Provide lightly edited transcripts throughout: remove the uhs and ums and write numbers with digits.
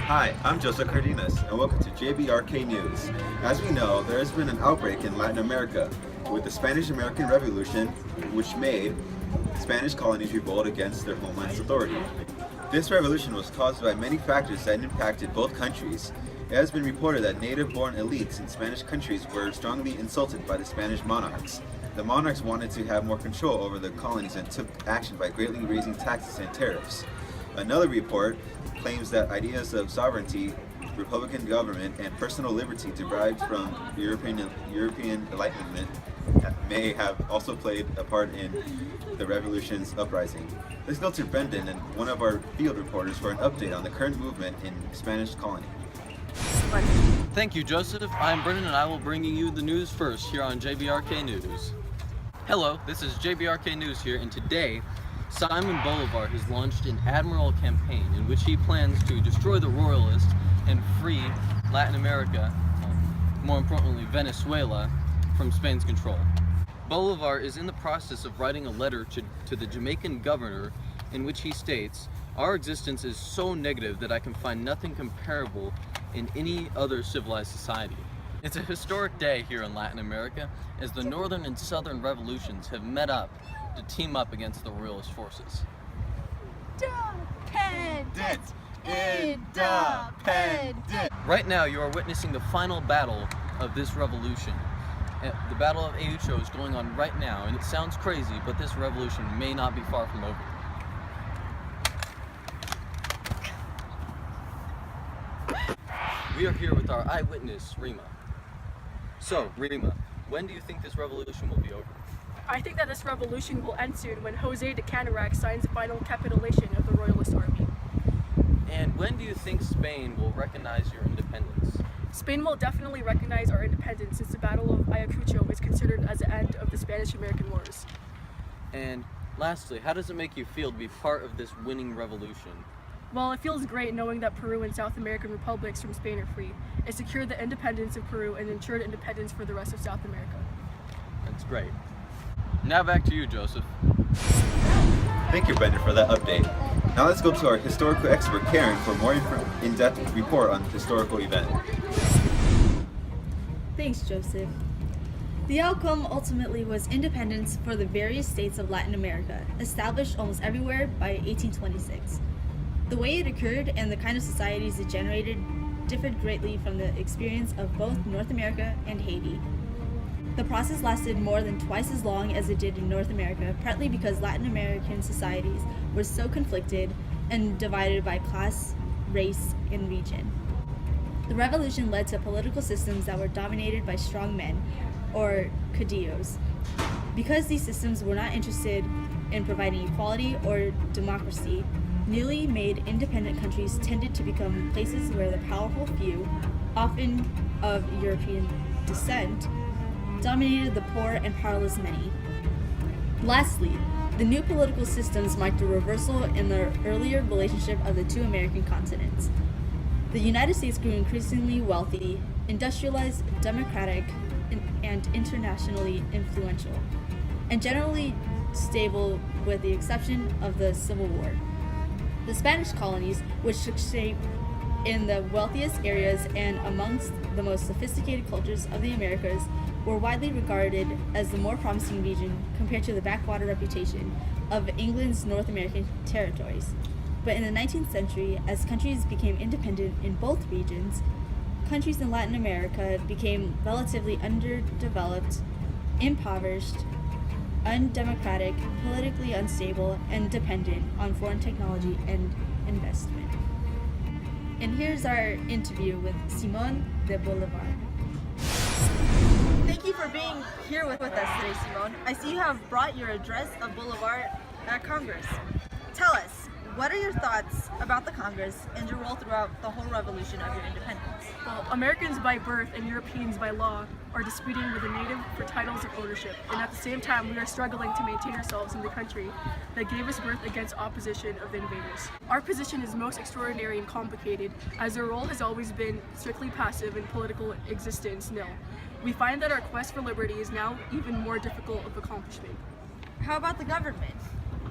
Hi, I'm Joseph Cardenas, and welcome to JBRK News. As we know, there has been an outbreak in Latin America with the Spanish-American Revolution, which made Spanish colonies revolt against their homeland's authority. This revolution was caused by many factors that impacted both countries. It has been reported that native-born elites in Spanish countries were strongly insulted by the Spanish monarchs. The monarchs wanted to have more control over the colonies and took action by greatly raising taxes and tariffs. Another report claims that ideas of sovereignty, republican government, and personal liberty derived from European Enlightenment may have also played a part in the revolution's uprising. Let's go to Brendan, and one of our field reporters, for an update on the current movement in Spanish colony. Thank you, Joseph. I'm Brendan, and I will bring you the news first here on JBRK News. Hello, this is JBRK News here, and today Simon Bolivar has launched an admiral campaign in which he plans to destroy the royalists and free Latin America, more importantly Venezuela, from Spain's control. Bolivar is in the process of writing a letter to the Jamaican governor in which he states, "Our existence is so negative that I can find nothing comparable in any other civilized society." It's a historic day here in Latin America as the northern and southern revolutions have met up to team up against the royalist forces. Independence! Independence! Right now you are witnessing the final battle of this revolution. The Battle of Ayucho is going on right now, and it sounds crazy, but this revolution may not be far from over. We are here with our eyewitness, Rima. So, Rima, when do you think this revolution will be over? I think that this revolution will end soon when Jose de Canarac signs the final capitulation of the Royalist army. And when do you think Spain will recognize your independence? Spain will definitely recognize our independence since the Battle of Ayacucho is considered as the end of the Spanish-American Wars. And lastly, how does it make you feel to be part of this winning revolution? Well, it feels great knowing that Peru and South American republics from Spain are free. It secured the independence of Peru and ensured independence for the rest of South America. That's great. Now back to you, Joseph. Thank you, Brendan, for that update. Now let's go to our historical expert, Karen, for a more in-depth report on the historical event. Thanks, Joseph. The outcome ultimately was independence for the various states of Latin America, established almost everywhere by 1826. The way it occurred and the kind of societies it generated differed greatly from the experience of both North America and Haiti. The process lasted more than twice as long as it did in North America, partly because Latin American societies were so conflicted and divided by class, race, and region. The revolution led to political systems that were dominated by strong men, or caudillos. Because these systems were not interested in providing equality or democracy, newly made independent countries tended to become places where the powerful few, often of European descent, dominated the poor and powerless many. Lastly, the new political systems marked a reversal in the earlier relationship of the two American continents. The United States grew increasingly wealthy, industrialized, democratic, and internationally influential, and generally stable with the exception of the Civil War. The Spanish colonies, which took shape in the wealthiest areas and amongst the most sophisticated cultures of the Americas, were widely regarded as the more promising region compared to the backwater reputation of England's North American territories. But in the 19th century, as countries became independent in both regions, countries in Latin America became relatively underdeveloped, impoverished, undemocratic, politically unstable, and dependent on foreign technology and investment. And here's our interview with Simón de Bolivar. Thank you for being here with us today, Simón. I see you have brought your address of Bolivar at Congress. Tell us, what are your thoughts about the Congress and your role throughout the whole revolution of your independence? Well, Americans by birth and Europeans by law are disputing with the native for titles of ownership, and at the same time we are struggling to maintain ourselves in the country that gave us birth against opposition of the invaders. Our position is most extraordinary and complicated, as our role has always been strictly passive and political existence nil. We find that our quest for liberty is now even more difficult of accomplishment. How about the government?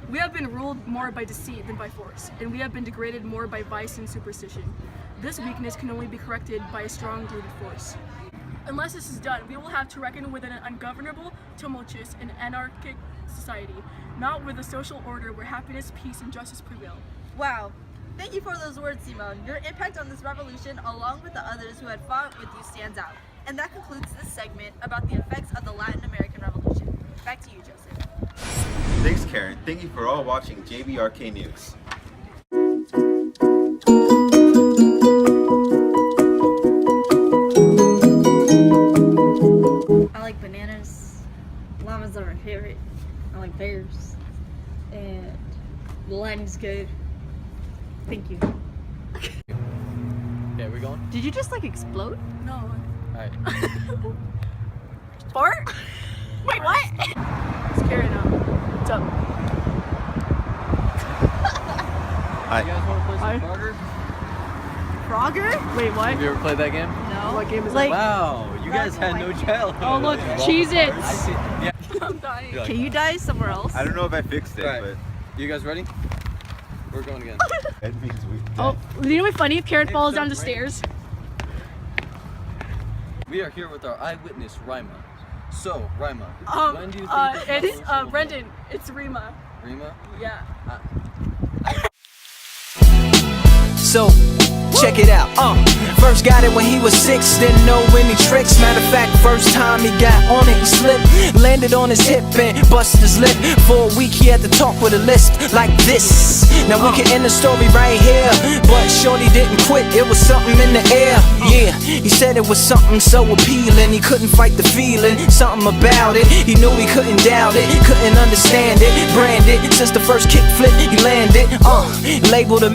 We have been ruled more by deceit than by force, and we have been degraded more by vice and superstition. This weakness can only be corrected by a strong-rooted force. Unless this is done, we will have to reckon with an ungovernable, tumultuous, and anarchic society, not with a social order where happiness, peace, and justice prevail. Wow. Thank you for those words, Simone. Your impact on this revolution, along with the others who had fought with you, stands out. And that concludes this segment about the effects of the Latin American Revolution. Back to you, Joseph. Thanks, Karen. Thank you for all watching JBRK News. I like bananas. Llamas are my favorite. I like bears. And the lighting's good. Thank you. Okay, we going? Did you just like explode? No. Alright. Fart? Wait, what? It's Karen now. What's up? You guys want to play Hi. some Frogger? Frogger? Wait, what? Have you ever played that game? No. What game is Like- Wow, you guys had no childhood. Oh, look, Well, Cheez-Its. I see. Yeah. I'm dying. You're like, Can you die somewhere else? I don't know if I fixed it, Alright. You guys ready? We're going again. but it means we. Oh, you know what's funny? If Karen Hey, falls what's up, down the right? stairs. We are here with our eyewitness, Rima. So, Rima, when do you think this It's revolution will Brendan. It's Rima. be? Rima? Yeah. So, check it out. First got it when he was 6, didn't know any tricks. Matter of fact, first time he got on it, he slipped, landed on his hip and busted his lip. For a week he had to talk with a list like this. Now we can end the story right here, but shorty didn't quit. It was something in the air. Yeah, he said it was something so appealing. He couldn't fight the feeling, something about it. He knew he couldn't doubt it, couldn't understand it. Branded since the first kick flip he landed. Labeled a